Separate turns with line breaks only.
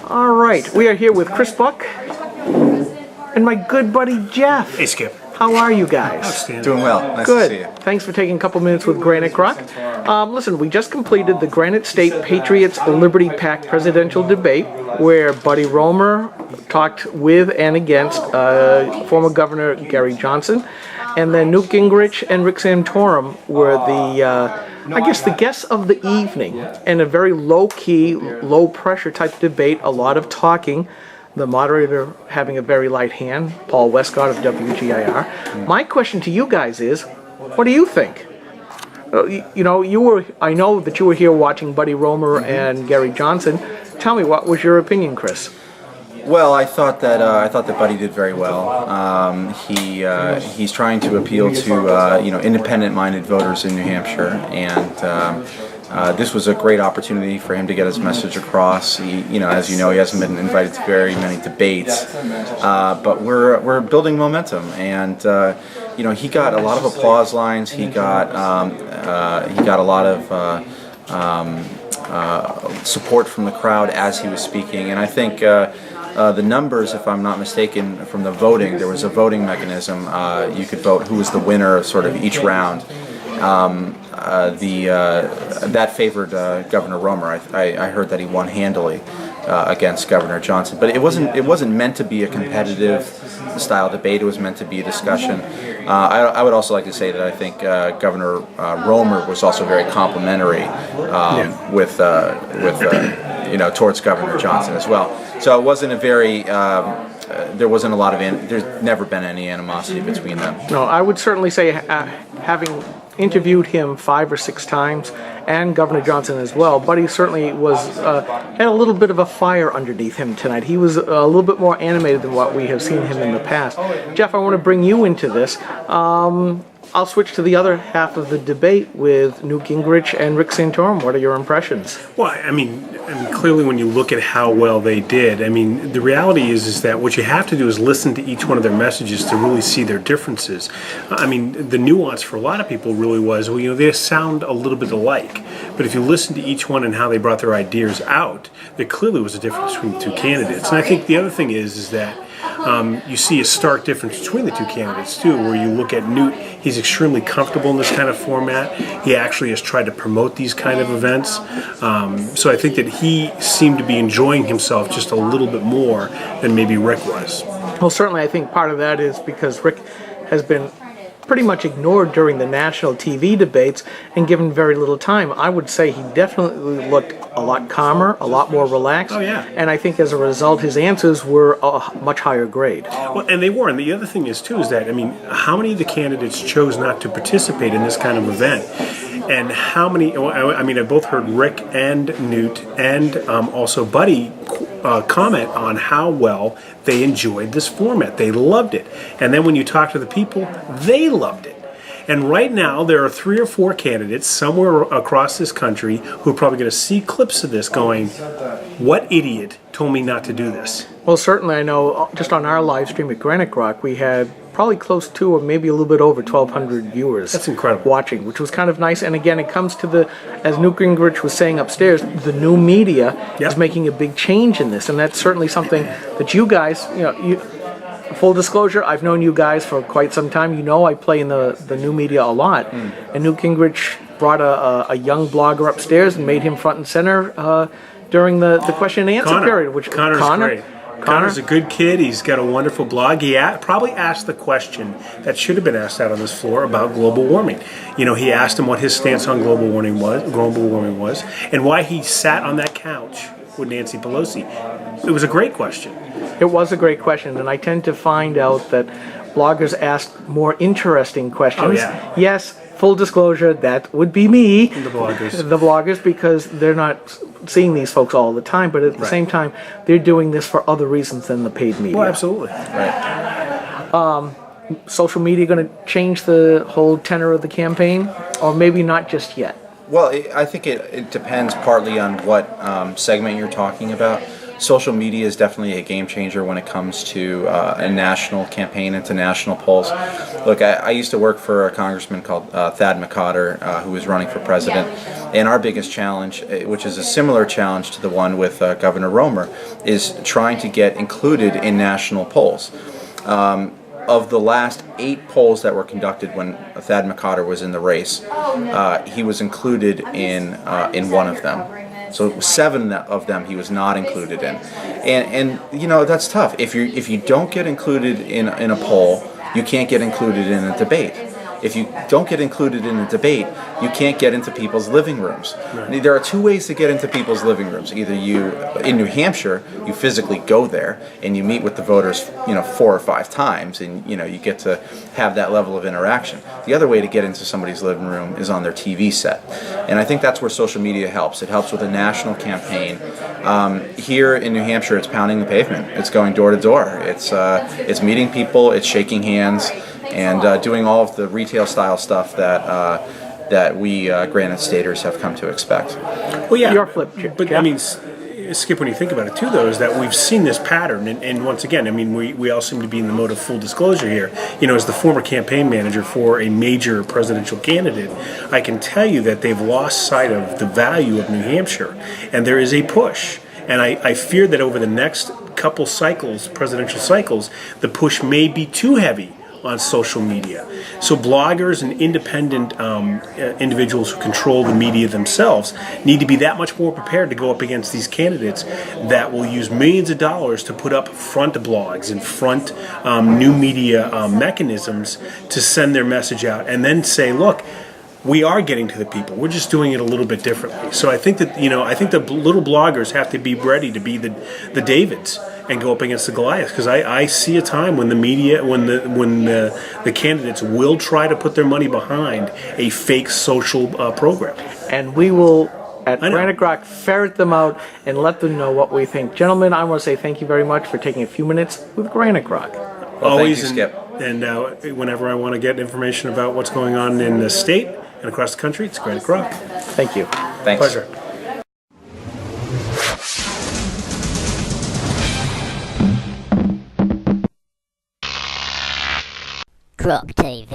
All right, we are here with Chris Buck and my good buddy Jeff.
Hey, Skip.
How are you guys?
Doing well. Nice
Good.
to see you.
Thanks for taking a couple minutes with GraniteGrok. Listen, we just completed the Granite State Patriots Liberty PAC presidential debate where Buddy Roemer talked with and against former Governor Gary Johnson. And then Newt Gingrich and Rick Santorum were the guests of the evening. And a very low-key, low-pressure type debate, a lot of talking. The moderator having a very light hand, Paul Westcott of WGIR. My question to you guys is, what do you think? I know that you were here watching Buddy Roemer and Gary Johnson. Tell me, what was your opinion, Chris?
Well, I thought that Buddy did very well. He's trying to appeal to independent-minded voters in New Hampshire, and this was a great opportunity for him to get his message across. As you know, he hasn't been invited to very many debates, but we're building momentum, and he got a lot of applause lines. He got a lot of support from the crowd as he was speaking, and I think the numbers, if I'm not mistaken, from the voting, there was a voting mechanism. You could vote who was the winner of sort of each round. That favored Governor Roemer. I heard that he won handily against Governor Johnson, but it wasn't meant to be a competitive style debate. It was meant to be a discussion. I would also like to say that I think Governor Roemer was also very complimentary towards Governor Johnson as well. So it wasn't a very there's never been any animosity between them.
No, I would certainly say, having interviewed him 5 or 6 times, and Governor Johnson as well, Buddy certainly had a little bit of a fire underneath him tonight. He was a little bit more animated than what we have seen him in the past. Jeff, I want to bring you into this. I'll switch to the other half of the debate with Newt Gingrich and Rick Santorum. What are your impressions?
Well, I mean, clearly when you look at how well they did, the reality is that what you have to do is listen to each one of their messages to really see their differences. The nuance for a lot of people really was, they sound a little bit alike. But if you listen to each one and how they brought their ideas out, there clearly was a difference between the two candidates. And I think the other thing is that you see a stark difference between the two candidates too, where you look at Newt, he's extremely comfortable in this kind of format. He actually has tried to promote these kind of events. So I think that he seemed to be enjoying himself just a little bit more than maybe Rick was.
Well, certainly I think part of that is because Rick has been pretty much ignored during the national TV debates and given very little time. I would say he definitely looked a lot calmer, a lot more relaxed.
Oh, yeah.
And I think as a result, his answers were a much higher grade.
Well, and they were. And the other thing is, too, is that, how many of the candidates chose not to participate in this kind of event? And how many, I both heard Rick and Newt and also Buddy comment on how well they enjoyed this format. They loved it. And then when you talk to the people, they loved it. And right now, there are 3 or 4 candidates somewhere across this country who are probably going to see clips of this going, what idiot told me not to do this?
Well, certainly I know just on our live stream at GraniteGrok, we had probably close to or maybe a little bit over 1,200 viewers.
That's incredible.
Watching, which was kind of nice. And again, it comes to as Newt Gingrich was saying upstairs, the new media is making a big change in this. And that's certainly something that you guys, full disclosure, I've known you guys for quite some time. I play in the new media a lot. And Newt Gingrich brought a young blogger upstairs and made him front and center during the question and answer period.
Connor's great. Connor's a good kid. He's got a wonderful blog. He probably asked the question that should have been asked out on this floor about global warming. He asked him what his stance on global warming was, and why he sat on that couch with Nancy Pelosi. It was a great question.
It was a great question, and I tend to find out that bloggers ask more interesting questions.
Oh, yeah.
Yes, full disclosure, that would be me.
The bloggers.
The bloggers, because they're not seeing these folks all the time, but at the same time, they're doing this for other reasons than the paid media.
Well, absolutely.
Right.
Social media going to change the whole tenor of the campaign, or maybe not just yet?
Well, I think it depends partly on what segment you're talking about. social media is definitely a game changer when it comes to a national campaign into national polls. Look, I used to work for a congressman called Thad McCotter, who was running for president, and our biggest challenge, which is a similar challenge to the one with Governor Romer, is trying to get included in national polls. Of the last 8 polls that were conducted when Thad McCotter was in the race, he was included in one of them. So 7 of them he was not included in, and you know, that's tough. If you don't get included in a poll, you can't get included in a debate. If you don't get included in a debate, you can't get into people's living rooms. Right. There are 2 ways to get into people's living rooms. Either you, in New Hampshire, you physically go there and you meet with the voters, 4 or 5 times, and you get to have that level of interaction. The other way to get into somebody's living room is on their TV set, and I think that's where social media helps. It helps with a national campaign. Here in New Hampshire, it's pounding the pavement. It's going door to door. It's meeting people. It's shaking hands. And doing all of the retail style stuff that we Granite Staters have come to expect.
Well, yeah,
Your flip,
but
yeah.
I mean, Skip, when you think about it too, though, is that we've seen this pattern, and once again, I mean, we all seem to be in the mode of full disclosure here. As the former campaign manager for a major presidential candidate, I can tell you that they've lost sight of the value of New Hampshire, and there is a push. And I fear that over the next couple cycles, presidential cycles, the push may be too heavy on social media. So bloggers and independent individuals who control the media themselves need to be that much more prepared to go up against these candidates that will use millions of dollars to put up front blogs and front new media mechanisms to send their message out and then say, look, we are getting to the people. We're just doing it a little bit differently. So I think that, I think the little bloggers have to be ready to be the Davids and go up against the Goliaths, because I see a time when the media, when the candidates will try to put their money behind a fake social program.
And we will, at GraniteGrok, ferret them out and let them know what we think. Gentlemen, I want to say thank you very much for taking a few minutes with GraniteGrok.
Well,
always,
thank you, Skip.
And whenever I want to get information about what's going on in the state and across the country, it's GraniteGrok.
Thank you.
Thanks.
Pleasure.
GrokTV.